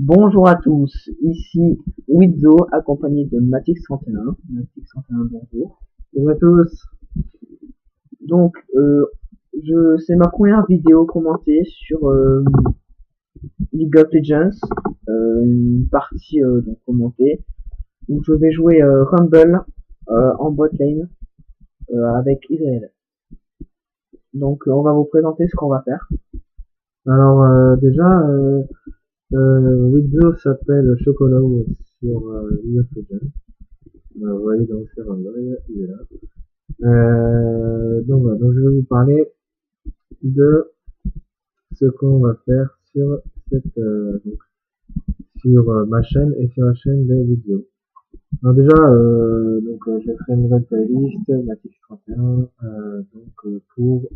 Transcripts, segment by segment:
Bonjour à tous, ici Wizo, accompagné de Matix31. Matix31, bonjour. Bonjour à tous. Donc, c'est ma première vidéo commentée sur League of Legends, une partie donc commentée, où je vais jouer Rumble en bot lane avec Israël. Donc, on va vous présenter ce qu'on va faire. Alors déjà, Widzo s'appelle Chocolat sur League of Legends. Vous voyez donc c'est Rumble, il est là. Donc voilà, donc je vais vous parler de ce qu'on va faire sur cette sur ma chaîne et sur la chaîne de Widzo. Alors déjà, j'ai fait une nouvelle playlist Matix31 pour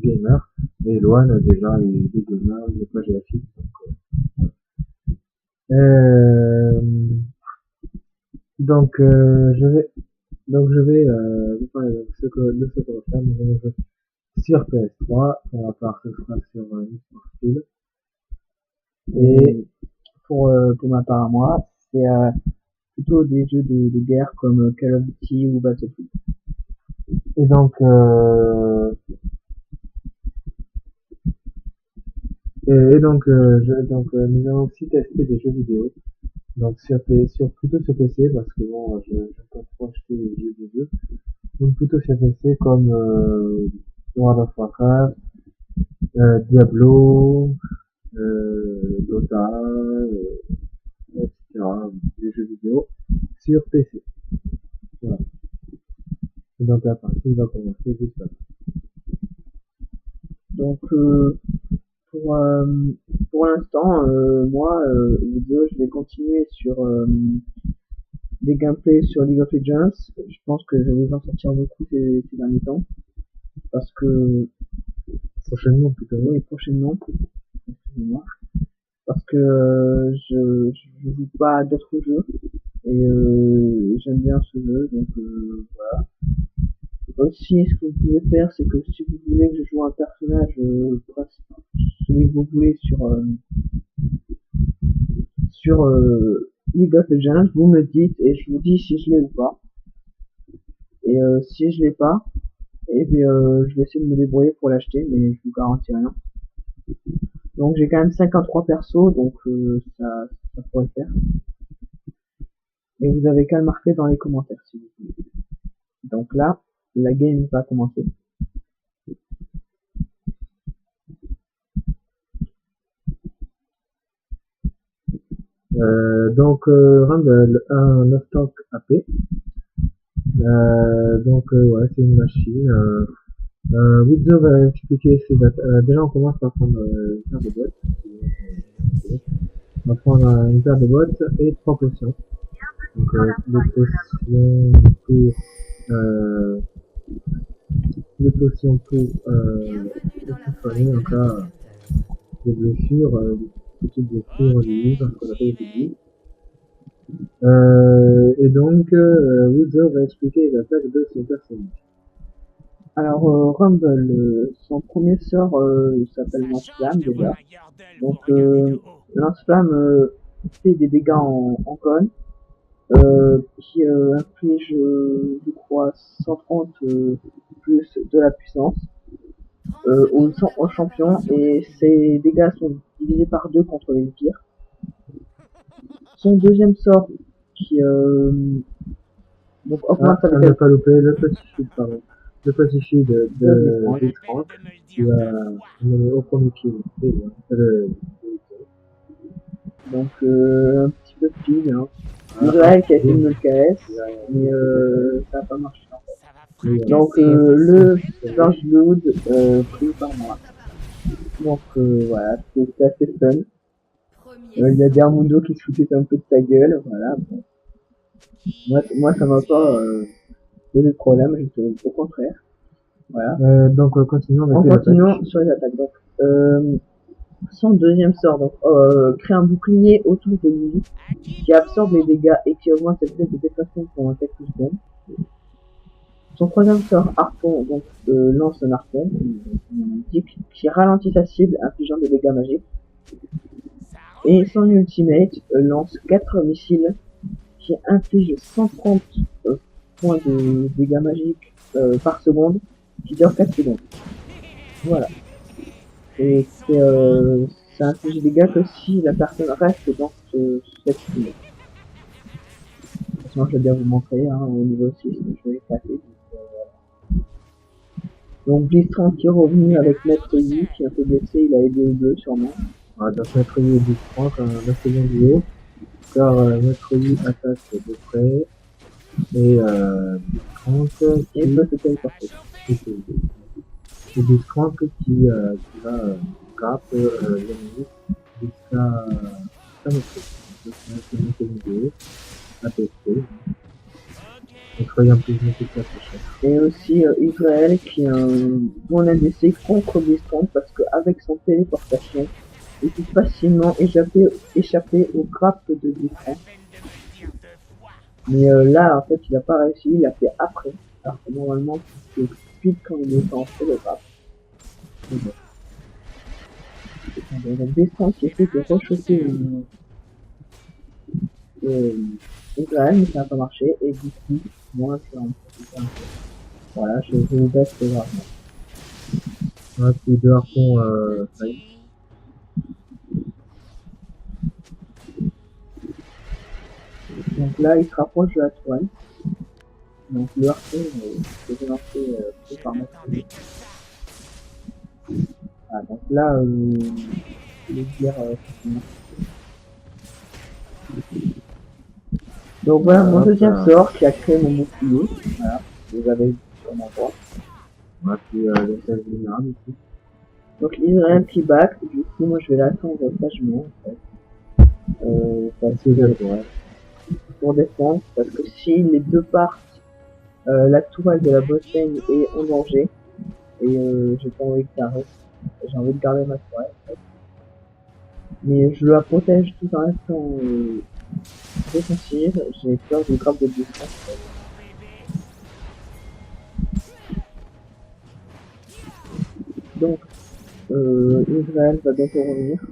gamer. Et Loan déjà il est gamer, il est pas géographique. Je vais vous parler de ce qu'on va faire. Nous allons jouer sur PS3. Pour ma part, ce sera sur Need for Speed. Et pour ma part à moi, c'est plutôt des jeux de guerre comme Call of Duty ou Battlefield. Et donc, nous allons aussi tester des jeux vidéo. Donc plutôt sur PC parce que bon, je n'aime pas trop acheter les jeux vidéo. Donc plutôt sur PC comme World of Warcraft, Diablo, Dota, etc. Des jeux vidéo sur PC. Voilà. Et donc la partie va commencer juste après. Donc pour l'instant, moi, je vais continuer sur des gameplays sur League of Legends. Je pense que je vais vous en sortir beaucoup ces derniers temps. Parce que... Prochainement plutôt. Oui, prochainement. Excusez-moi. Parce que je joue pas à d'autres jeux. Et j'aime bien ce jeu, donc voilà. Aussi, ce que vous pouvez faire, c'est que si vous voulez que je joue un personnage, celui que vous voulez sur League of Legends, vous me dites et je vous dis si je l'ai ou pas. Et si je l'ai pas, et bien je vais essayer de me débrouiller pour l'acheter, mais je vous garantis rien. Donc j'ai quand même 53 persos, donc ça pourrait le faire. Et vous avez qu'à le marquer dans les commentaires si vous voulez. Donc là, la game va commencer. Rumble, un off-tank AP. Ouais, c'est une machine. Widzo va expliquer ses attaques. Déjà, on commence par prendre une paire de boîtes. On va prendre une paire de boîtes et 3 potions. Donc, les potions pour soigner en cas de blessure, petites blessures au début, parce qu'on a pas au début. Et donc, Widzo va expliquer les attaques de son personnage. Alors Rumble, son premier sort s'appelle Lance-Flamme déjà. Donc Lance-Flamme fait des dégâts en cône, qui inflige, je crois, 130 plus de la puissance au champion, et ses dégâts sont divisés par 2 contre les pires. Son deuxième sort qui donc augmente sa vitesse. Pas loupé le petit shield, pardon. Le petit shield de Blitzcrank qui va mener au premier kill. Donc un petit peu de speed, hein. Israël qui a fait une KS, mais ça n'a pas marché en fait. Donc le First Blood pris par moi. Donc voilà, c'est assez fun. Il y a des Armundo qui se foutaient un peu de ta gueule, voilà. Bon. Moi ça m'a pas posé de problème, au contraire. Voilà. Donc continuons sur les attaques. Donc son deuxième sort, donc crée un bouclier autour de lui qui absorbe les dégâts et qui augmente sa vitesse de déplacement pendant quelques secondes. Son troisième sort, Harpon, donc lance un harpon, qui ralentit sa cible, infligeant des dégâts magiques. Et son ultimate lance 4 missiles qui infligent 130 points de dégâts magiques par seconde, qui dure 4 secondes. Voilà. Et ça inflige des dégâts que si la personne reste dans cette ultimate. Sinon, je vais bien vous montrer hein, au niveau 6, je vais les passer. Donc Blitzcrank qui est revenu avec Maître Yi, qui est un peu blessé, il a aidé les deux sûrement. Voilà, donc Maître Yi et Blitzcrank, la seconde duo. Car Maître Yi attaque de près. Et Blitzcrank Et il peut se téléporter. Et Blitzcrank qui va grappe l'ennemi jusqu'à Maître Yi. Donc c'est une seconde duo. À tester. Et soyez un peu plus Et aussi Israël qui est un bon ADC contre Blitzcrank parce qu'avec son téléportation, il peut facilement échapper aux grappes de Blitzcrank. Mais là, en fait, il a pas réussi, il l'a fait après. Alors que normalement, c'est pile quand il est en fait le grappe. Donc Blitzcrank qui essaie de rechoper Israël, mais ça n'a pas marché. Et du coup, moi, je suis un peu... Voilà, je vous baisse gravement. Voilà, puis deux harpons Donc là, il se rapproche de la toile. Donc le harpon que j'ai lancé par Maître Yi. Voilà, donc là, les guerres donc voilà mon deuxième sort qui a créé mon bouclier. Voilà, vous avez vu sur mon droit. Voilà, puis le sel général ici. Donc Israël qui back, du coup moi je vais l'attendre sagement en fait. Parce que pour défendre, parce que si les deux partent, la toile de la botlane est en danger. Et j'ai pas envie que ça reste. J'ai envie de garder ma toile en fait. Mais je la protège tout en restant défensive, j'ai peur du grave de Blitzcrank. Donc, Israël va bientôt revenir.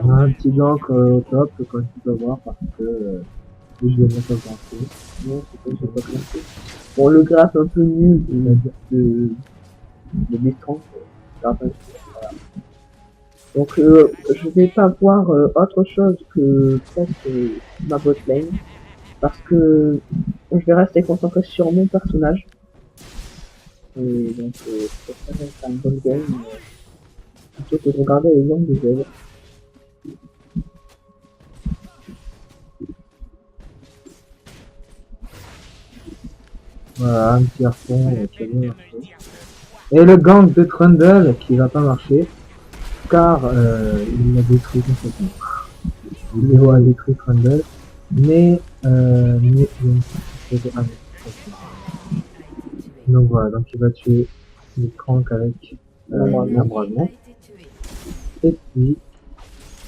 On a un petit gank au top quand tu peux voir parce que je vais mettre au gank. Non, c'est pas, j'ai pas compris. Bon, le graphe un peu nul de Blitzcrank. Voilà. Donc, je vais pas voir autre chose que peut-être ma botlane. Parce que je vais rester concentré sur mon personnage. Et donc, ça va être un bon game. Plutôt que de regarder les angles des ailes. Voilà, un petit harpon qui a bien marché. Et le gank de Trundle qui va pas marcher. Car il l'a détruit complètement. Léo a détruit Trundle. Mais donc voilà, donc il va tuer Blitzcrank avec l'embrasement. Et puis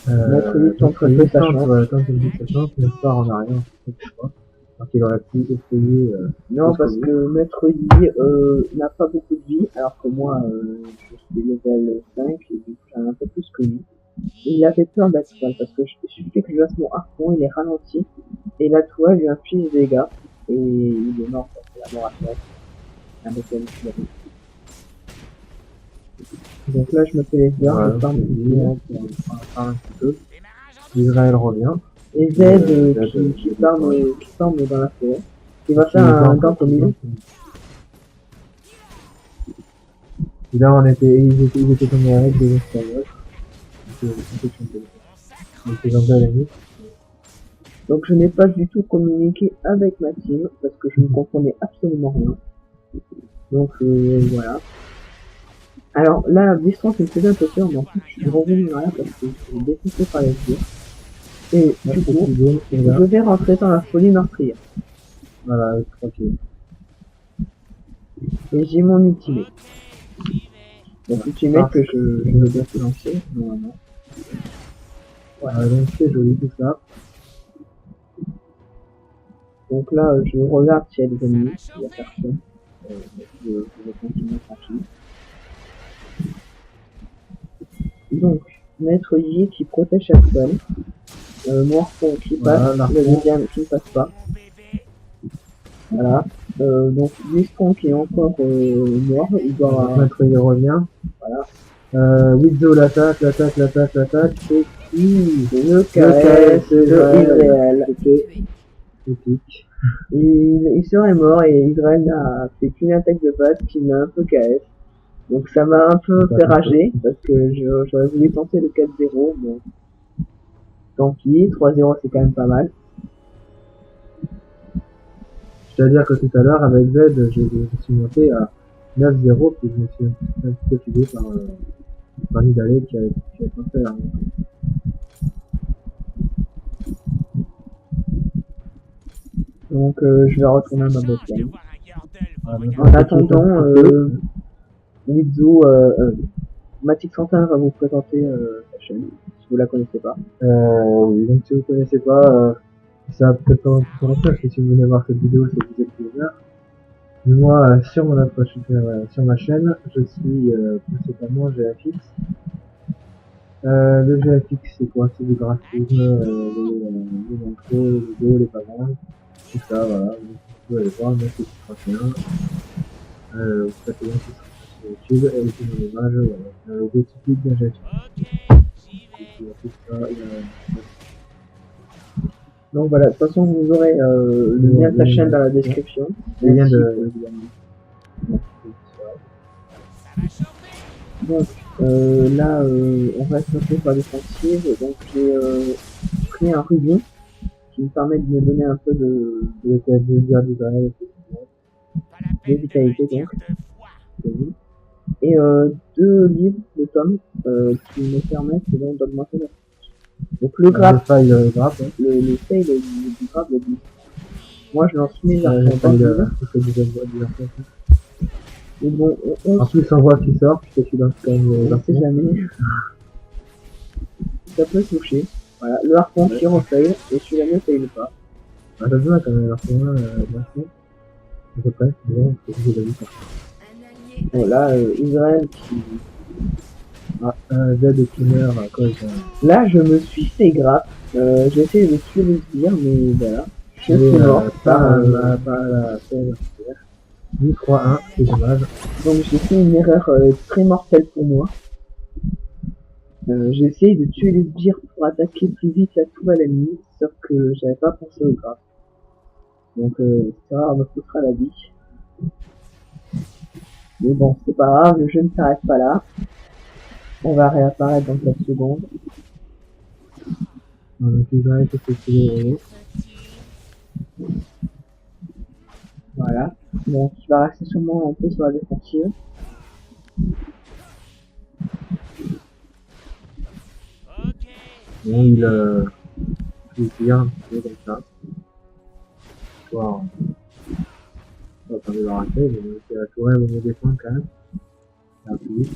Maître Yi tente de sa chance. mais part en arrière, je crois. Donc il aurait pu essayer. Non, parce que Maître Yi n'a pas beaucoup de vie, alors que moi, je suis level 5, et du coup j'en ai un peu plus que lui. Et il avait peur de la toile, parce que il suffit que je laisse mon harpon, il est ralenti, et la toile lui inflige des dégâts, et il est mort, c'est la mort à terre. Un des thèmes qu'il avait. Donc là, je me fais les heures, je farm un petit peu. Israël revient. Et Z qui farm dans la forêt. Il va faire un gank au milieu. Et là, ils étaient tombés avec des escalades. Donc je n'ai pas du tout communiqué avec ma team parce que je ne comprenais absolument rien. Donc voilà. Alors là, Blitzcrank me faisait un peu peur, mais en fait je suis revenu là parce que je suis défoncé par les yeux. Et du coup, je vais rentrer dans la folie meurtrière. Voilà, tranquille. Et j'ai mon ultimate. Donc ultimate que je veux bien se lancer, normalement. Voilà, donc c'est joli tout ça. Donc là, je regarde s'il y a des ennemis, il n'y a personne. Je vais continuer tranquille. Donc, Maître Yi qui protège Axel. Morphon qui passe, Voilà, le deuxième qui ne passe pas. Voilà. Donc, Wiscon qui est encore mort, il doit... Maître il revient. Voilà. Wizzo l'attaque, et puis Le caresse de Israël. C'était épique. Il serait mort et Israël n'a fait qu'une attaque de base qui m'a un peu KS. Donc ça m'a un peu fait rager parce que j'aurais voulu tenter le 4-0. Bon, tant pis, 3-0 c'est quand même pas mal. C'est-à-dire que tout à l'heure, avec Z, je suis monté à 9-0, puis je me suis un petit peu tué par Nidalé qui a pensé à la Donc je vais retourner à ma botte lane. montée. En attendant, Wizu, Matic Santin va vous présenter sa chaîne, si vous la connaissez pas. Oui, donc si vous connaissez pas, ça va peut-être pas vous intéresser, parce que si vous venez voir cette vidéo, c'est que vous êtes gamer. Mais moi, sur ma chaîne, je suis principalement GFX. Le GFX, c'est quoi? C'est du graphisme, les intros, les vidéos, les backgrounds, tout ça, voilà. Donc, vous pouvez aller voir, Matic 31. Vous tapez Matic 31 sur YouTube, et puis dans l'image, voilà. C'est un logo typique d'un GFX. Il y a tout ça, il y a... Donc voilà, de toute façon vous aurez le lien de sa chaîne dans la description. Les liens de... Donc là on va se passer par défensive, donc j'ai pris un rubis qui me permet de me donner un peu de vitalité donc. Et 2 livres de tomes qui me permettent donc d'augmenter la... Donc le graphe, le fail du graphe le glisse. Moi je lance mes arpents et bon, en plus on voit qui sort, puisque tu lances quand même on sait jamais. Ça peut toucher. Voilà, le harpon qui refail, et celui-là ne fail pas. Ah, t'as besoin quand même, alors pour moi, à peu près, c'est bon, c'est que j'ai vu ça. Voilà, Israël qui... Z qui meurt à cause Là, je me suis fait grave. J'ai essayé de tuer les sbires, mais voilà. Je suis mort par la scène. 3-1, c'est dommage. Donc j'ai fait une erreur très mortelle pour moi. J'ai essayé de tuer les sbires pour attaquer plus vite la tour à l'ennemi, sauf que j'avais pas pensé au graphe. Donc ça me coûtera la vie. Mais bon, c'est pas grave, le jeu ne s'arrête pas là. On va réapparaître dans 4 secondes. Donc Israël c'est ce Voilà. Donc il va rester sûrement un peu sur la défensive. Bon, il tire un petit peu comme ça. Soit on va pas le rater, mais la tourelle va me défendre quand même. Un peu vite.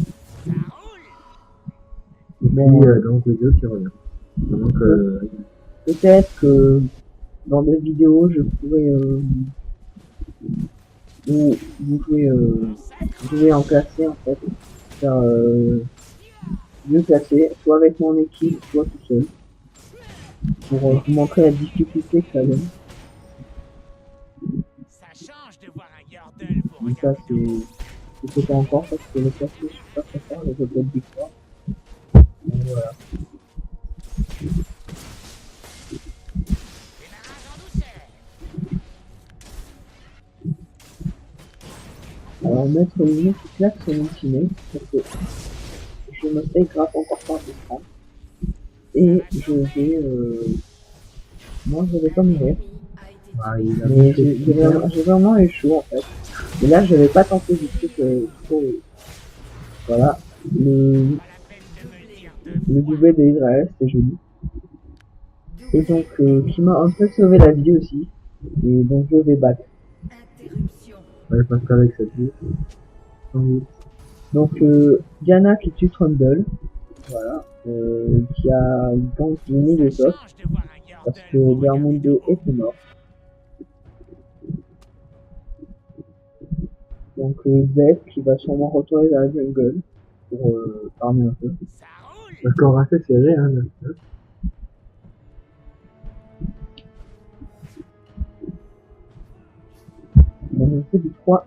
Et puis donc les deux qui reviennent. Donc peut-être que dans des vidéos je pourrais vous jouer en classé en fait. Faire mieux classé, soit avec mon équipe, soit tout seul. Pour vous montrer la difficulté que ça donne. Mais ça c'est pas encore parce que le classé je suis pas très fort, les autres victoires. Donc voilà. Alors mettre le jeu qui claque son ultimate, parce que je me fais grave encore par l'écran. Et je vais moi je vais pas mourir. Mais j'ai vraiment eu chaud en fait. Et là je vais pas tenter du truc trop. Voilà. Le doublé d'Israël, c'était joli. Et donc qui m'a un peu sauvé la vie aussi. Et donc je vais battre. ouais, je pense qu'avec cette vie. Donc Diana qui tue Trundle. Voilà. Qui a donc mis les autres. Parce que Vermundo était mort. Donc Z qui va sûrement retourner dans la jungle pour farmer un peu. Le score assez serré, hein. On a fait du 3-1-3.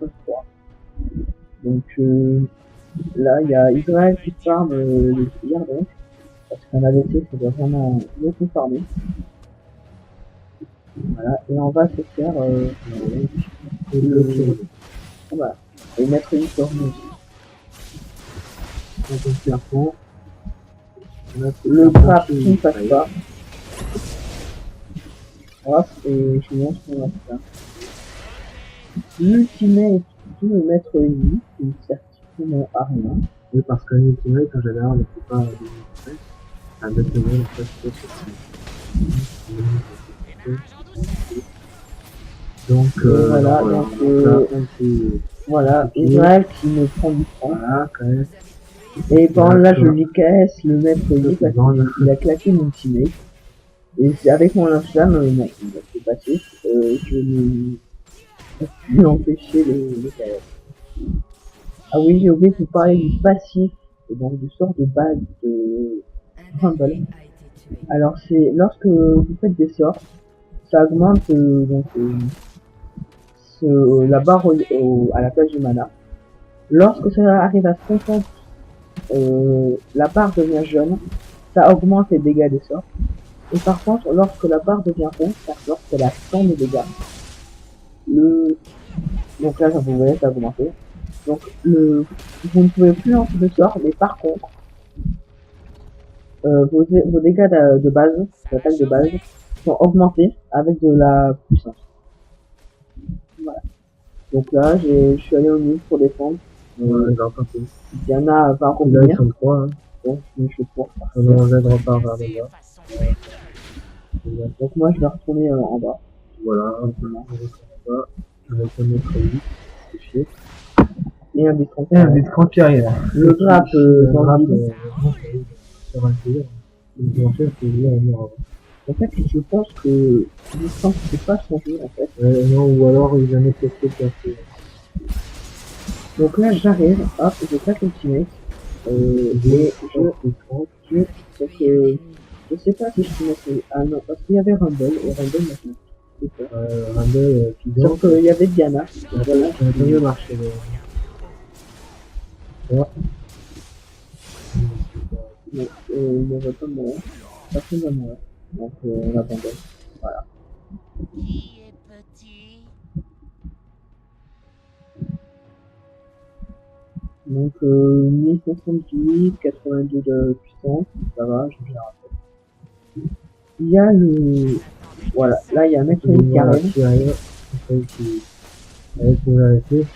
Donc là, il y a Israël qui farme les tirs, donc, parce qu'un ADC, ça doit vraiment beaucoup farmer. Voilà, et on va se faire voilà, et mettre une sur nous aussi. Le trap qui ne passe pas. Voilà, et je montre ce qu'on va faire. L'ultimate de le mettre ennemi, qui ne sert strictement à rien. Oui, parce qu'un ultimate, en général, on ne peut pas démontrer. Un ultimate, en fait, c'est donc, voilà, voilà, Israël qui me prend du temps. Voilà, quand même. Et pendant là, je lui casse le maître ennemi parce qu'il a claqué mon ultimate. Et c'est avec mon lance-flamme, non, c'est passé. Je ne peux empêcher le KS. Ah oui, j'ai oublié de vous parler du passif, et donc du sort de base de Rumble. Alors c'est lorsque vous faites des sorts, ça augmente la barre à la place du mana. Lorsque ça arrive à 50, la barre devient jaune, ça augmente les dégâts des sorts. Et par contre, lorsque la barre devient ronde, c'est-à-dire lorsqu'elle a 100 de dégâts, donc là, vous voyez, ça a augmenté. Donc, vous ne pouvez plus lancer de sort, mais par contre, vos dégâts de base, d'attaque de base, sont augmentés avec de la puissance. Voilà. Donc là, je suis allé au mid pour défendre. Diana va revenir. Là, ils sont 3, hein. Donc, je suis pour. On repart vers le bas. Donc moi, je vais retourner en bas. Voilà, on retourne en bas. Avec un autre 8, c'est chier. Et un bit 30. Et un bit 30 qui arrive. Le grap dans le vide. Sur un tir. Le plancher, c'est bien à venir avant. En fait, je pense que distance ne peut pas changer en fait. Non, ou alors il vient de tester passer. Donc là, j'arrive, hop, je claque l'ultimate. Et je sais pas si je peux mettre. Ah non, parce qu'il y avait Rumble, et Rumble maintenant. Rumble qui vient. Sauf qu'il y avait Diana. Voilà, ça a mieux marché. Ouais. Mais il ne va pas mourir. Personne va mourir. Donc on abandonne. Voilà. Qui est petit? Donc 1078, 82 de puissance, ça va, je gère un peu. Il y a le... Voilà, là il y a un mec qui arrive. Avec mon arrêté,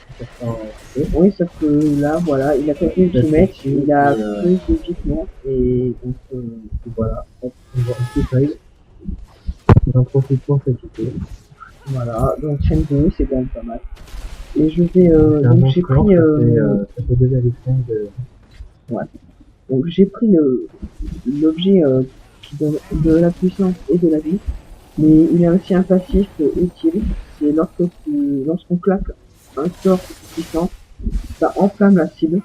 oui, sauf que là, voilà, il a fait ultimate, il a plus d'équipement, et donc voilà, on va un petit fail. J'en profite pour s'équiper. Voilà, donc chaîne 2, c'est quand même pas mal. Et je vais, donc j'ai pris, ça fait 2,5 de... Ouais. Donc j'ai pris l'objet qui donne de la puissance et de la vie, mais il y a aussi un passif utile, c'est lorsqu'on claque un sort puissant, ça enflamme la cible.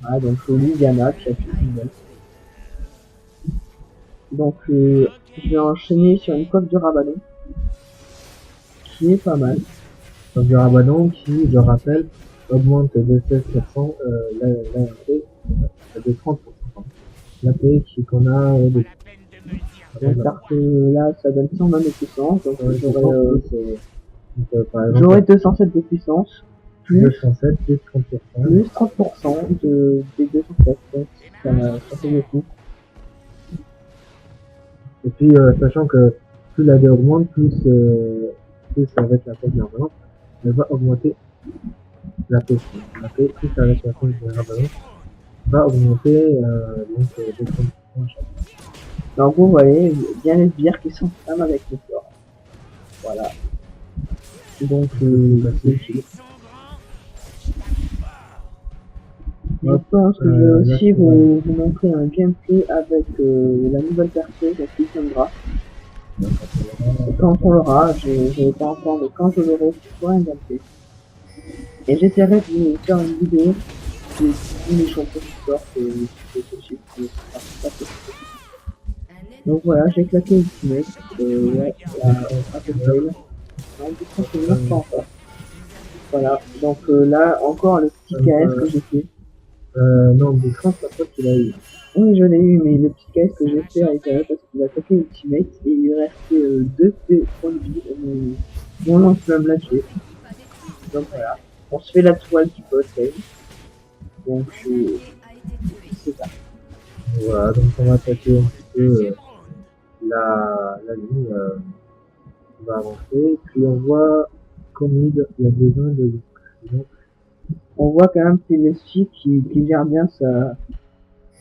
Voilà, donc lui, Diana, qui a fait une belle. Donc je vais enchaîner sur une coque du Rabadon, qui est pas mal. Coque du Rabadon qui, je rappelle, augmente de 16% l'AP de 30%. L'AP qu'on a de... Donc là, ça donne 120 de puissance, donc j'aurai 207 de puissance, plus 207, plus 30%. Plus 30% des 207, donc ça fait beaucoup. Et puis, sachant que plus la dé augmente, plus avec la coque du Rabadon, elle va augmenter l'AP. L'AP, plus avec la coque du Rabadon, va augmenter donc de 30% à chaque fois. Donc vous voyez, bien les sbires qui sont femmes avec le sort. Voilà. Donc c'est utile. Je pense que je vais aussi vous montrer un gameplay avec la nouvelle version de Cassandra. Quand on l'aura, je ne vais pas encore, mais quand je l'aurai, je ferai un gameplay. Et j'essaierai de vous faire une vidéo tous les champions qui sortent, c'est possible, mais c'est pas possible. Donc voilà, j'ai claqué Ultimate, ouais, à peu près. Non, du coup, c'est pas encore. Voilà, donc là, encore le petit KS que j'ai fait. Non, Bouchon, c'est pas tu l'as eu. Oui, je l'ai eu, mais le petit KS que j'ai fait a été parce qu'il a claqué Ultimate et il lui restait 2 points de vie et mon lance-flamme l'a tué. Donc voilà, on se fait la toile qui peut être. Donc c'est ça. Voilà, donc on va attaquer un petit peu la ligne. On va avancer, puis on voit comme il y a besoin de... On voit quand même Peleschi qui gère bien sa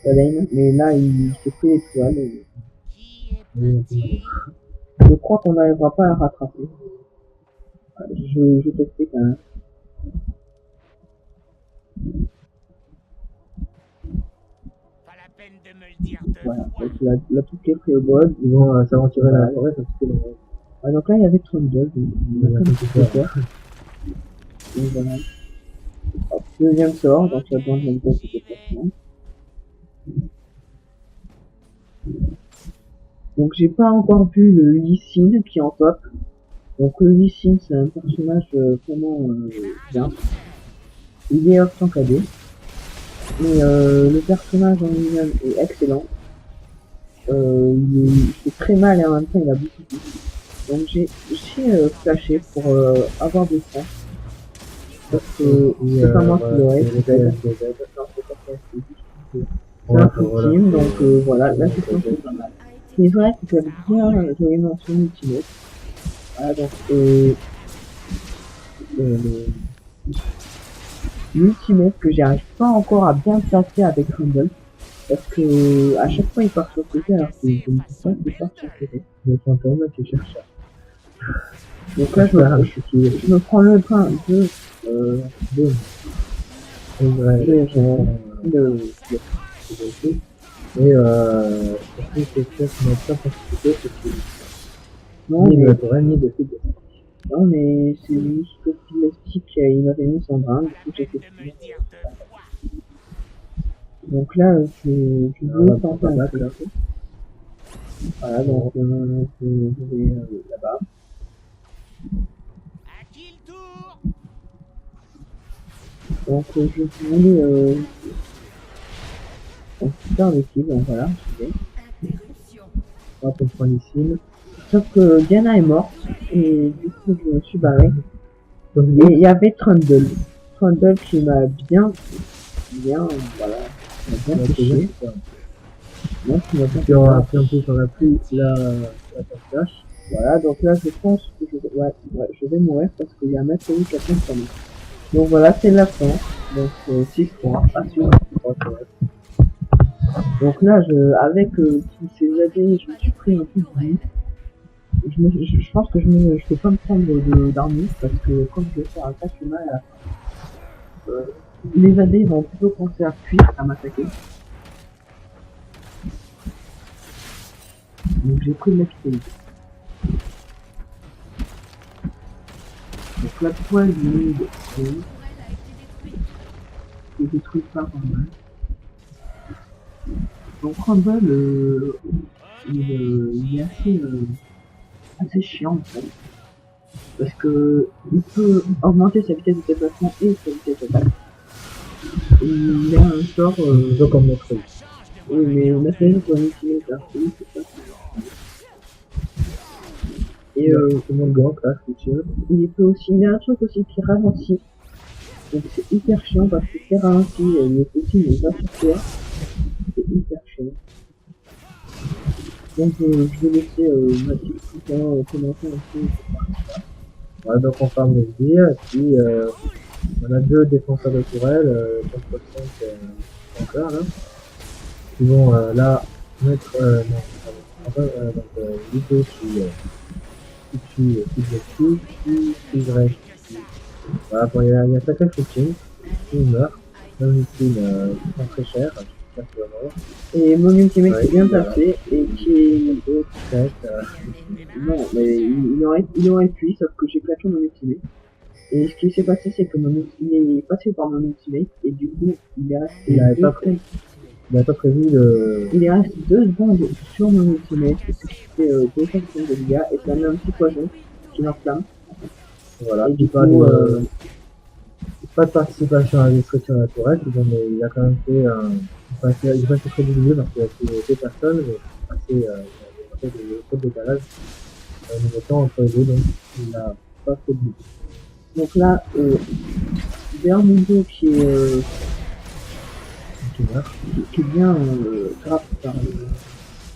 lane, mais là il se fait l'étoile. Je crois qu'on n'arrivera pas à la rattraper. Je testais quand même. Voilà, donc la touche est pris au bol. Ils vont s'aventurer dans la forêt, un petit peu dans Ah, donc là il y avait Trundle, il a comme un petit peu peur. Donc voilà. Hop, deuxième sort, donc la bande même pas de déplacement. Donc j'ai pas encore vu le Lee Sin qui est en top. Donc le Lee Sin c'est un personnage vraiment bien. Il est off en KD. Mais le personnage en lui-même est excellent. Il fait très mal et en même temps il a beaucoup de vie. Donc j'ai flashé pour avoir des points. Parce que c'est pas moi qui l'aurais. C'est un full team, donc voilà, la question c'est pas mal. C'est vrai que j'avais mentionné Ultimate. Voilà, donc l'Ultimate que j'arrive pas encore à bien placer avec Rumble. Parce que à chaque fois il part sur le côté alors que je ne sais pas qu'il part sur le côté. le fantôme qui cherche ça. Donc là je me prends le train de boum. Et surtout c'est sûr qu'on n'a pas participé parce que ni de vrai ni de fil. Non mais c'est juste que Pilastic il m'avait mis son brin, du coup j'ai fait ça. Donc là je veux tenter un peu. Voilà donc je vais là-bas. Donc je voulais on super le kill, donc voilà, je vais. On va prendre ici. Sauf que Diana est morte et du coup je me suis barré. Et il y avait Trundle qui m'a bien, voilà, m'a bien touché. Donc il m'a bien touché. On a pris un peu sur la pluie, la flash. Voilà, donc là je pense que je vais mourir parce qu'il y a un mec qui a fait sur moi. Donc voilà, c'est la fin. Donc 6-3, assuré. Donc là, avec tous ces AD, je me suis pris un peu de vie. Je pense que je peux pas me prendre d'armure parce que comme je vais faire un attaque humain à la fin, les AD vont plutôt penser à fuir à m'attaquer. Donc j'ai pris de la vitalité. Donc la toile du mid est détruite par Rumble. Donc Rumble, il est assez chiant en fait. Parce que il peut augmenter sa vitesse de déplacement et sa vitesse d'attaque. Il a un sort comme notre. Oui, mais maintenant il faut utiliser ça. Oui, c'est ça. Et c'est mon grand là, c'est sûr. Il y a un truc aussi qui ralentit. Donc c'est hyper chiant parce que c'est ralenti et il est aussi il va sur toi. C'est hyper chiant. Donc je vais laisser Mathis commenter un peu. Voilà, donc on ferme les sbires, et puis on a 2 défenseurs de tourelle, contre 5 encore là, qui vont là mettre, non, pardon, donc Vito qui tue Blessy, qui reste, voilà, bon, il y a certains shooting, qui meurt, même ici, qui sont très chers, je sais pas si vraiment. Et mon ultimate est bien passé, et qui est peut-être, non, mais il aurait pu, sauf que j'ai claqué mon ultimate. Et ce qui s'est passé, c'est que il est passé par mon ultimate, et du coup, il est resté Il avait deux pas secondes- Il a pas prévu de... il est resté 2 secondes sur mon ultimate, et c'était 200 secondes de dégâts, et ça a mis un petit poison qui m'enflamme. Voilà, Et du pas coup, pas de participation à la destruction naturelle, mais il a quand même fait un... il est passé très du milieu parce qu'il a tué 2 personnes, mais il a fait des décalages niveau temps entre les deux, donc il a pas fait de but. donc là, Bermudo qui vient grâce par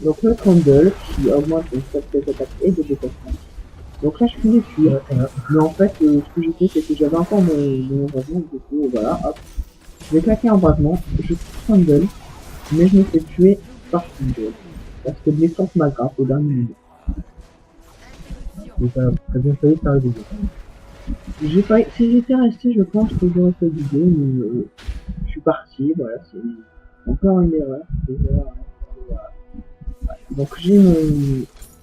donc le Trundle qui augmente le stat d'attaque et de déplacement. Donc là je pouvais fuir, mais en fait ce que j'ai fait c'est que j'avais encore mon embrasement, du coup voilà, hop, j'ai claqué un embrasement, je Trundle, mais je me fais tuer par Trundle, parce que blessante m'aggrappe au dernier moment. Il a très bien failli faire le début. J'ai pas, si j'étais resté je pense que j'aurais fait du jeu, mais je suis parti, voilà, c'est encore une erreur, voilà. Donc j'ai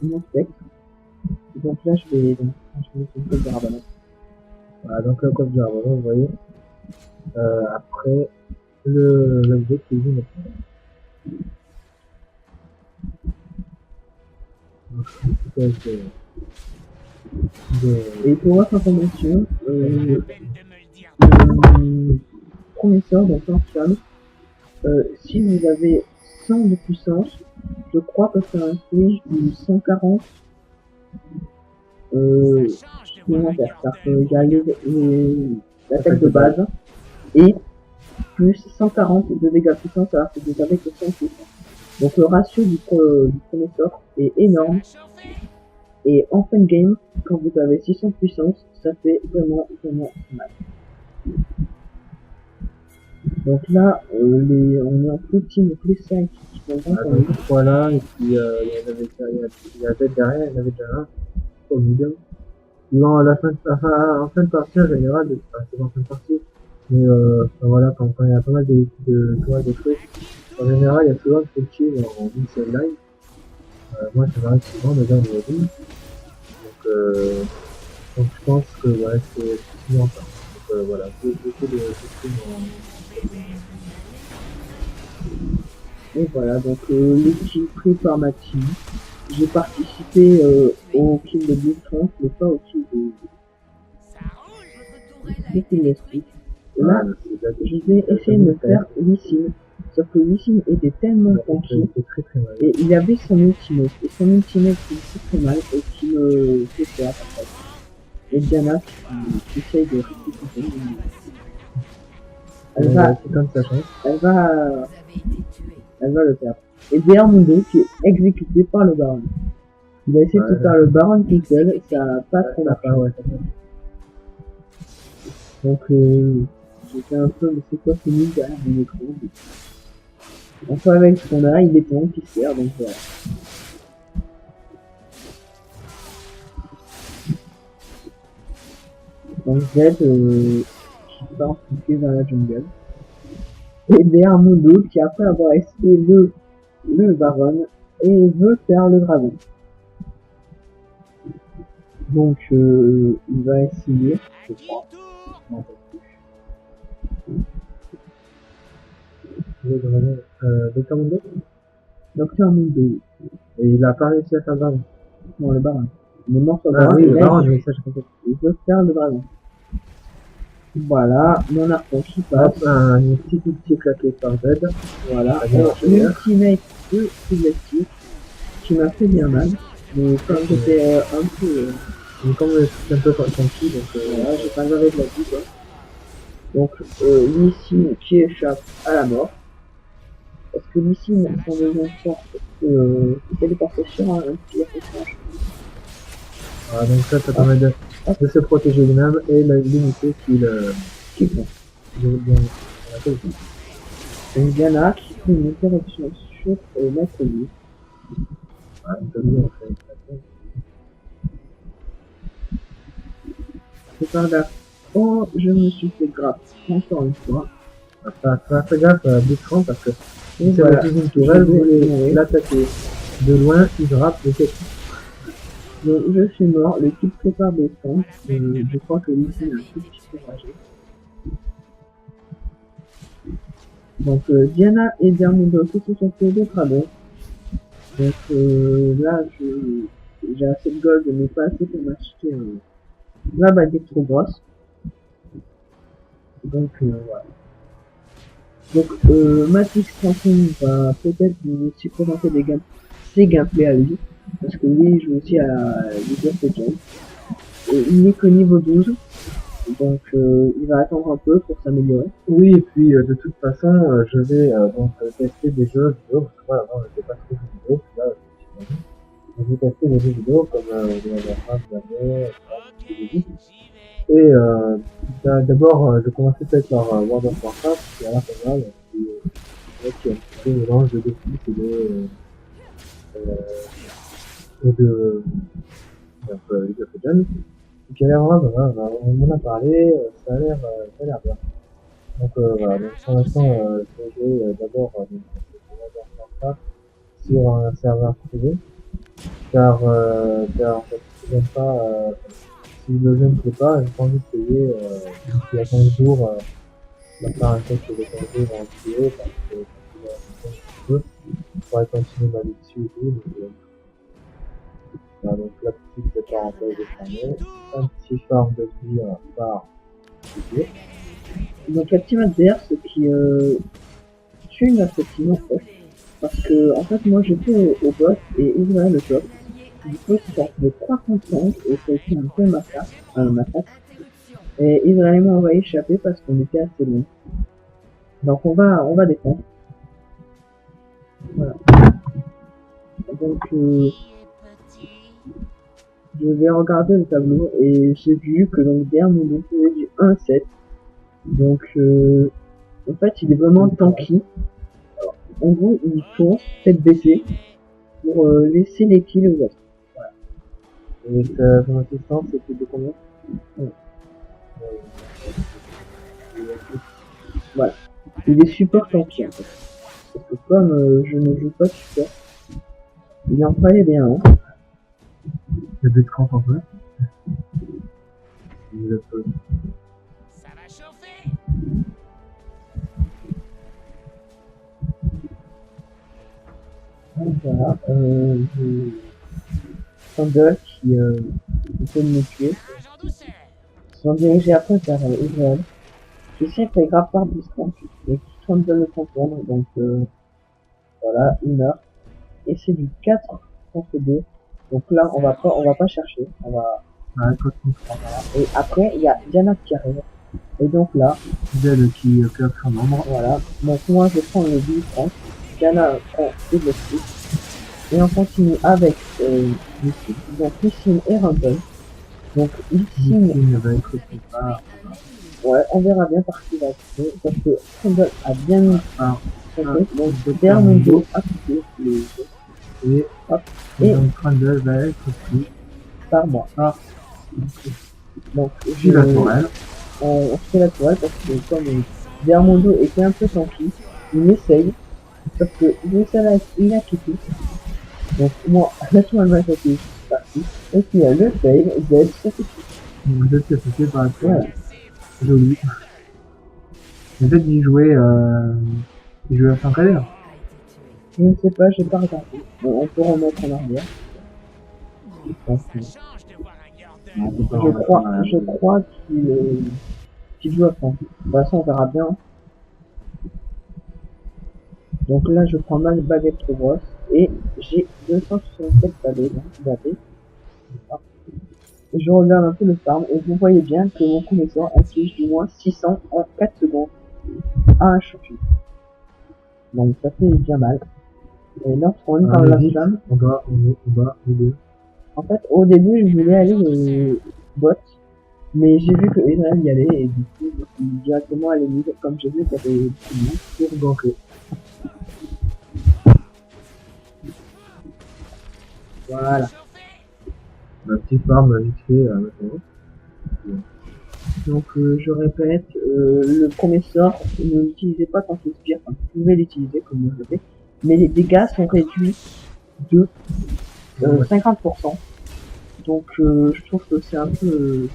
mon spectre. Donc là je vais mettre une code de rabanette. Voilà, donc le code de l'arbre, vous voyez. Après, l'objet qui est vu maintenant. Donc, Et pour votre information, le premier sort, donc Lance-Flamme, si vous avez 100 de puissance, je crois que ça inflige du 140 supplémentaires. C'est-à-dire qu'il y a l'attaque de base et plus 140 de dégâts puissance alors que vous avez que 100 puissance. Donc le ratio du premier sort est énorme. Et en fin de game, quand vous avez 600 puissance, ça fait vraiment mal. Donc là, on est en full team, plus 5 qui sont vraiment donc voilà, et puis il y a peut-être derrière, il y en avait déjà un au milieu. Non, en fin de partie en général, c'est en fin de partie, mais voilà, quand il y a pas mal de trucs, en général, il y a souvent le full team en une seule live. Moi, ça m'arrive souvent de faire des lives. Donc je pense que voilà, c'est souvent ça. Donc voilà, beaucoup de team Et voilà, donc les kills pris par ma team. J'ai participé au kill de Blitzcrank, mais pas au kill de Kill. Là, je vais essayer de me faire Lee-Sin. Sauf que Lee-Sin était tellement tanky, et il avait son ultimate, et son ultimate qui fait très mal, et qui me fait perdre en fait. Et Diana qui essaye de récupérer. Elle va le perdre. Et Bermudo qui est exécuté par le baron. Il a essayé de se faire le baron tout seul, ça n'a pas trop marché. Donc j'étais un peu, mais c'est quoi ce nid derrière mon écran? Enfin avec ce qu'on a, il est temps qui sert, donc voilà. Donc Z qui part piquer vers la jungle. Et Bermudo qui après avoir essayé le baron et veut faire le dragon. Donc il va essayer, je crois. Non, le dragon Dr. Mundo. Dr. Mundo. Et il a pas réussi à faire le dragon. Non, le baron. Il est mort sur le baron. baron. Oui, le baron, mais ça je comprends. Il veut faire le dragon. Voilà, mon arpon qui passe. Un petit claqué par Z. Voilà, l'ultimate de Plastic qui m'a fait bien mal. Mais comme j'étais un peu... comme c'est un peu tranquille, donc voilà, j'ai pas lavé de la vie quoi. Donc Lee-Sin qui échappe à la mort. Parce que Lee-Sin, son deuxième sort, téléportation sur un petit échange. Voilà, donc ça permet de se protéger lui-même et l'unité qu'il prend. Donc Diana qui fait une interruption sur Maître Lee. C'est par là. Oh, je me suis fait grave, encore une fois. Fais gaffe à Blitzcrank parce que si c'est voilà. une tourelle, vous voulez l'attaquer de loin, il grappe le tête. Donc, je suis mort, l'équipe prépare des stands, je crois que l'ici est un tout petit peu ragé. Donc Diana et Diamundo qui se sont fait dégrader. Donc là j'ai assez de gold mais pas assez pour m'acheter la baguette trop grosse. Donc voilà. Donc Matrix Transform va peut-être vous aussi présenter ses gameplays à lui. Parce que lui il joue aussi à League of Legends. Et il n'est que niveau 12. Donc il va attendre un peu pour s'améliorer. Oui, et puis de toute façon, je vais donc tester des jeux vidéo, parce que moi avant je n'étais pas trop jeux vidéo, puis là je suis venu. Je vais tester des jeux vidéo comme et d'abord je commençais peut-être par World of Warcraft, qui a l'air pas mal, et puis qui est un petit peu mélange de Dofus et de League of Legends, qui a l'air vraiment pas mal. On en a parlé, ça a l'air bien. Donc voilà, donc pour l'instant je vais jouer d'abord sur un serveur privé, car je n'aime pas, si le jeu ne plaît pas, j'ai pas envie de payer d'ici à 15 jours, de faire un test de 15 jours en privé, parce que ça fait un peu, je pourrais continuer ma vie dessus et tout, donc voilà, donc la petite parenthèse est fermée, un petit farm de vie par vidéo. Donc la team adverse qui tue notre team en fait. Parce que en fait moi j'étais au bot et Israël le top. Du coup ils se sont retrouvés 3 contre 5 et ça a été un peu massacre. Et Israël et moi on va échapper parce qu'on était assez loin. Donc on va défendre. Voilà. Donc je vais regarder le tableau et j'ai vu que donc derrière mon dos faisait du 1-7. Donc en fait il est vraiment tanky. Alors, en gros il fonce, tête baissée, pour laisser les kills aux autres. Voilà. Et son assistance c'était de combien? Voilà. Il est super tanky en fait. Parce que comme je ne joue pas super, il en fallait bien un. Le but de crampe un peu. Le peu. Ça va chauffer. Donc voilà, Sandal qui essaie de me tuer. Change en douceur. Ils sont dirigés après vers Israël. Je sais que les grappes par distance et qui Sandal le contourne, donc voilà, il meurt. Et c'est du 4 contre 2. Donc là on va pas chercher, on va. Ouais, code contre 3. Et après il y a Diana qui arrive. Et donc là, Zed qui claque son nombre. voilà, donc moi je prends le 10-30, Diana prend le bloc. Et on continue avec donc Lysine et Rumble. Donc Lysine va être plus tard. ouais, on verra bien par qui va être parce que Rumble a bien mis son truc, donc derrière mon dos à couper les jeux. Et hop, et donc Trundle va être pris par moi. Donc puis la tourelle. on fait la toile parce que comme derrière mon dos était un peu tanky, il essaye, sauf que il a quitté. Donc moi, la toile va sauter, je suis parti. Et puis il y a le fail, Z, c'est tout. Donc Zed qui a sauté par la tourelle. Voilà. Joli. En fait il jouait à 5 allées là. Je ne sais pas, j'ai pas regardé. Bon, on peut remettre en arrière. Donc, Change de voir un Gordon. je crois qu'il joue à fond. De toute façon, on verra bien. Donc là, je prends ma baguette trop grosse et j'ai 267 balais, donc batté. Et je regarde un peu le farm et vous voyez bien que mon connaisseur affiche du moins 600 en 4 secondes à un champion. Donc ça fait bien mal. Et lorsqu'on est dans la flamme, On va, les deux. en fait, au début, je voulais aller bot, mais j'ai vu que Israël y allait et du coup, je suis directement allé mid, comme j'ai vu qu'il y avait beaucoup de monde pour ganker. Voilà. Un petit farm vite fait maintenant. Donc je répète, le premier sort, ne l'utilisez pas quand il expire, enfin, vous pouvez l'utiliser comme moi je le fais, mais les dégâts sont réduits de 50%. Donc je trouve que c'est un peu...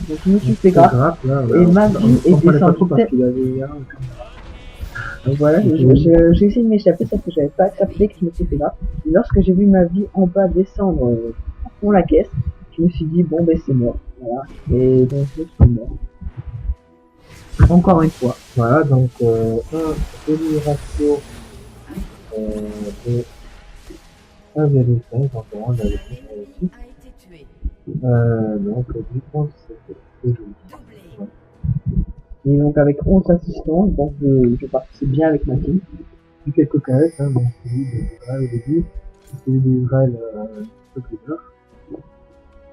donc je me suis fait grave. Là, Et ma vie est pas trop descendue. parce qu'il avait Donc voilà, j'ai essayé de m'échapper sauf que j'avais pas capté que je me suis fait grave. Et lorsque j'ai vu ma vie en bas descendre à fond la caisse, je me suis dit bon ben c'est mort. Voilà. Et donc je suis mort. Encore une fois. Voilà, donc un joli ratio de 1,5 environ, on avait fait ici. Donc du coup c'est joli. Ouais. Et donc avec 11 assistants, donc je participe bien avec ma team. Puis quelques caresses, hein, donc celui d'Israël au début, celui d'Israël un peu plus tard.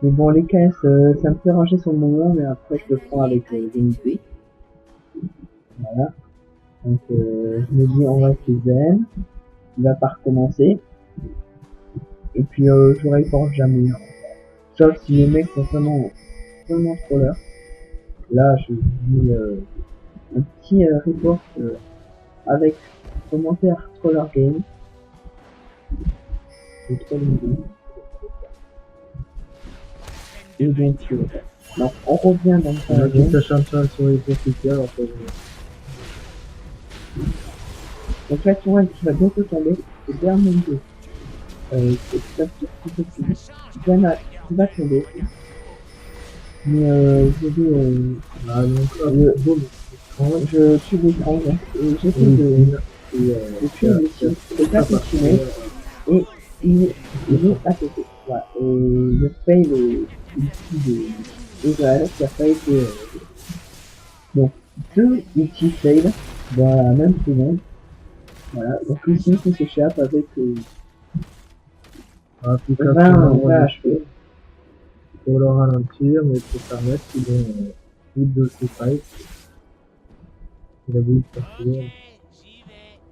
Mais bon, les caisses, ça me fait ranger sur le moment, mais après je le prends avec l'unité. Voilà. Donc je me dis on reste zen, il va pas recommencer. Et puis je reporte jamais. Sauf si les mecs sont vraiment trollers. Là je dis un petit report avec commentaire troller game. C'est trop mignon. Et donc on revient dans On a le qui game. s'acharne sur les profiteurs, en fait. Donc la tourelle qui va bientôt tomber, c'est Bermundo. C'est un tout petit peu plus. Qui va tomber. Mais je vais je tue l'écran et j'essaie de tuer le monsieur. C'est pas continué et il est à côté. Voilà. Et je paye le petit de Israël qui a pas été donc 2 ulti fail dans la même seconde. Voilà, donc ici qui s'échappe avec 20 HP. Pour leur ralentir, mais pour permettre qu'ils ont une de ces fights. Il a voulu sortir.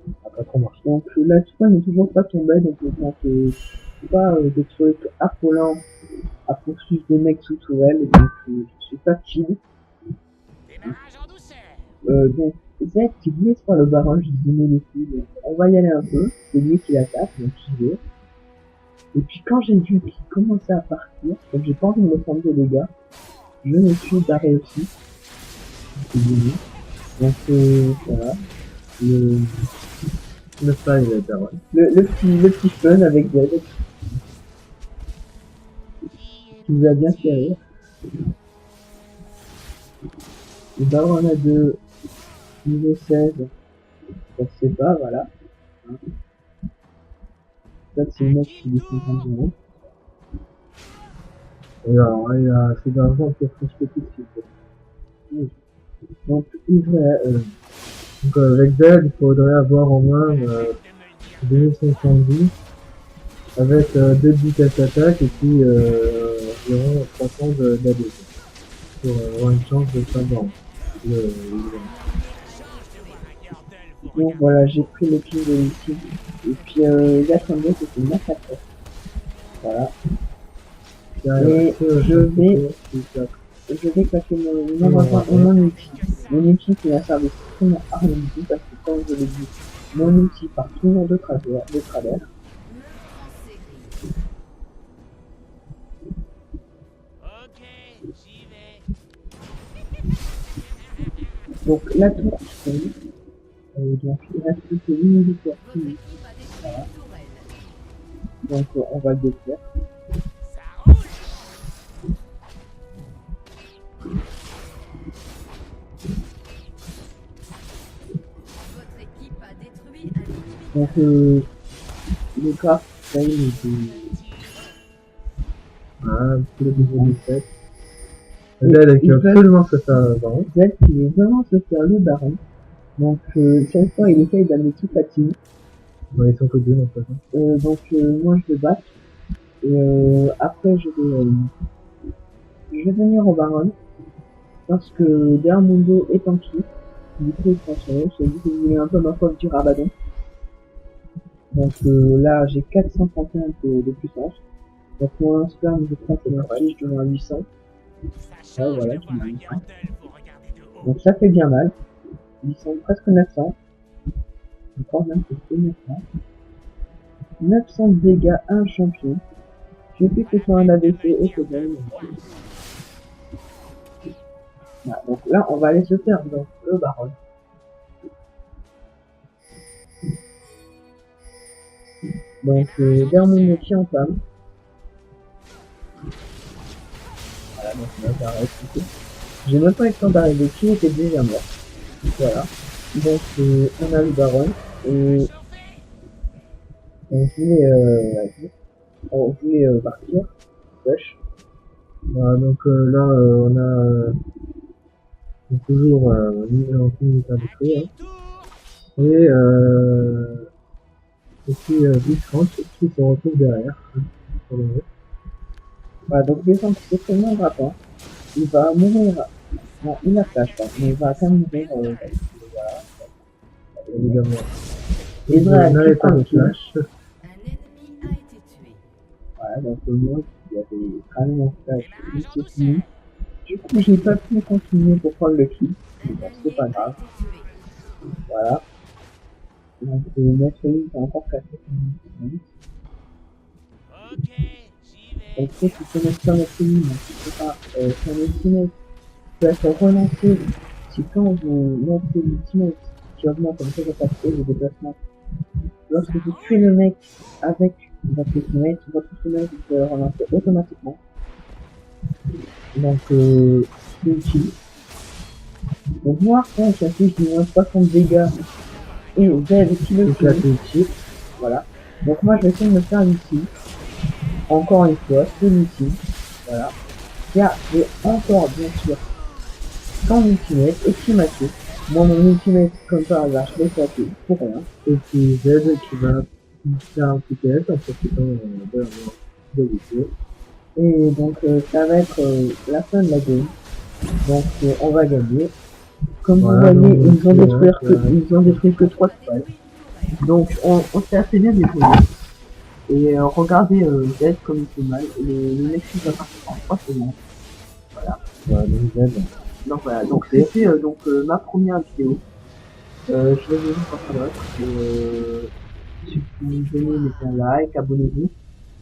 Ça n'a pas trop marché. Donc la tourelle n'est toujours pas tombée, donc je pense pas des trucs affolants à poursuivre des mecs sous tourelle, donc je suis pas chill. Démarrage en douceur. Donc Z qui voulait se faire le baron, je dis mais les couilles, donc on va y aller un peu, c'est lui qui l'attaque, donc j'y vais. Et puis quand j'ai vu qu'il commençait à partir, donc j'ai pas envie de me prendre de dégâts, je me suis barré aussi. Donc voilà. Le style est pas Le petit fun avec Z qui nous a bien fait rire. Le baron a de niveau 16, ça se sait pas, voilà. Ça c'est le mec qui défend 50 euros. Et alors, là, il y a assez d'argent pour faire ce petit site. Donc, avec Z, il faudrait avoir au moins 2510 avec 2 bits d'attaque et puis environ 300 d'AD pour avoir une chance de faire bon. Donc voilà, j'ai pris le kill de l'ultime. Et puis il y a comme d'autres, c'est une massacre. Voilà. Et je vais claquer mon ulti. Mon ulti qui n'a servi strictement à rien du tout parce que comme je l'ai dit, mon ulti part toujours de travers. Ok, j'y vais. Donc la tour qui tombe. Donc il reste plus que 8 minutes pour finir. Voilà. Donc on va le défaire. Ça roule. Votre équipe a détruit un ennemi. Donc le craft fail de Voilà, le niveau 17. Z qui va absolument se faire le baron. Z qui veut vraiment se faire le baron. Donc cette fois il essaye d'amener toute la team. Ouais, ils sont que deux, en fait. Donc moi je vais battre. Et après je vais venir au baron. Parce que Bermundo est en dessous. Du coup il prend son nom. C'est lui qui voulait un peu ma foi du Rabadon. Donc là j'ai 431 de puissance. Donc pour un sperme je crois que c'est marqué, je donne à 800. Ça change voilà, de voir un Gardel pour regarder de haut. Donc ça fait bien mal. Ils sont presque 900. Je crois même que c'est 900. 900 de dégâts à un champion. suffit que ce soit un ADC et que j'aime. Voilà, donc là, on va aller se faire dans le baron. Donc, Dermon qui entame. Voilà, donc là, j'arrête tout. J'ai même pas eu le temps d'arriver, qui était déjà mort. Voilà. Donc, on a le baron. Et on voulait partir. Wesh. Voilà, donc là, on a toujours en militaire de prix. Hein. Et puis Biscranch qui se retrouve derrière. Hein, voilà, donc Descente, c'est tellement grappin. Il va mourir. Non, il a flash, pas, mais il va quand même mourir. Voilà. Évidemment. Israël qui n'avait prend pas le de kill. flash. Un ennemi a été tué. Voilà, donc le mot, il y avait carrément flash. C'est fini. Du coup, j'ai pas pu continuer pour prendre le kill. Mais bon, c'est pas grave. Voilà. Donc, notre ligne est encore cassé. Ok, j'y vais. Donc, tu connais pas notre ligne, donc tu peux pas, sur l'ultimate, tu vas se relancer. Si quand vous lancez l'ultimate, qui augmente comme ça capacité de déplacement, lorsque vous tuez le mec avec votre ultimate peut le relancer automatiquement. Donc, c'est utile. Donc, moi, quand j'affiche du moins 60 dégâts et vous avez qui le Donc là, tue, c'est utile. voilà. Donc, moi, je vais essayer de me faire ici. Encore une fois, c'est l'ultime. Voilà. J'ai encore, bien sûr, son ultimate et qui m'a tué. Moi, mon ultimate, comme par hasard, je l'ai tapé pour rien. Et puis Z qui va faire un petit test en profitant de l'idée. Et donc, ça va être la fin de la game. Donc, on va gagner. Comme Voilà, vous voyez, donc, ils ont détruit que 3 squads. Donc, on s'est assez bien débrouillé. Et regardez Z comme il fait mal. Le Nexus va partir en 3 secondes. Voilà. Voilà, donc Z. Donc voilà, donc c'était ma première vidéo. Je vais vous dire quoi d'autre. Si vous aimez, mettez un like, abonnez-vous.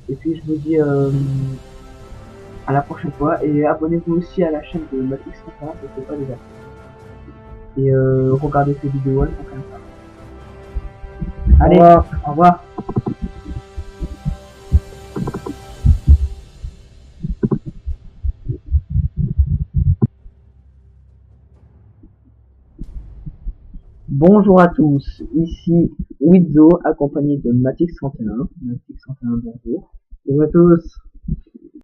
Et puis je vous dis à la prochaine fois. Et abonnez-vous aussi à la chaîne de Matrix 31, je sais pas déjà. Et regardez ces vidéos, elles sont comme ça. Allez, au revoir. Bonjour à tous, ici Wizo, accompagné de Matix 31. Matix 31, bonjour. Bonjour à tous.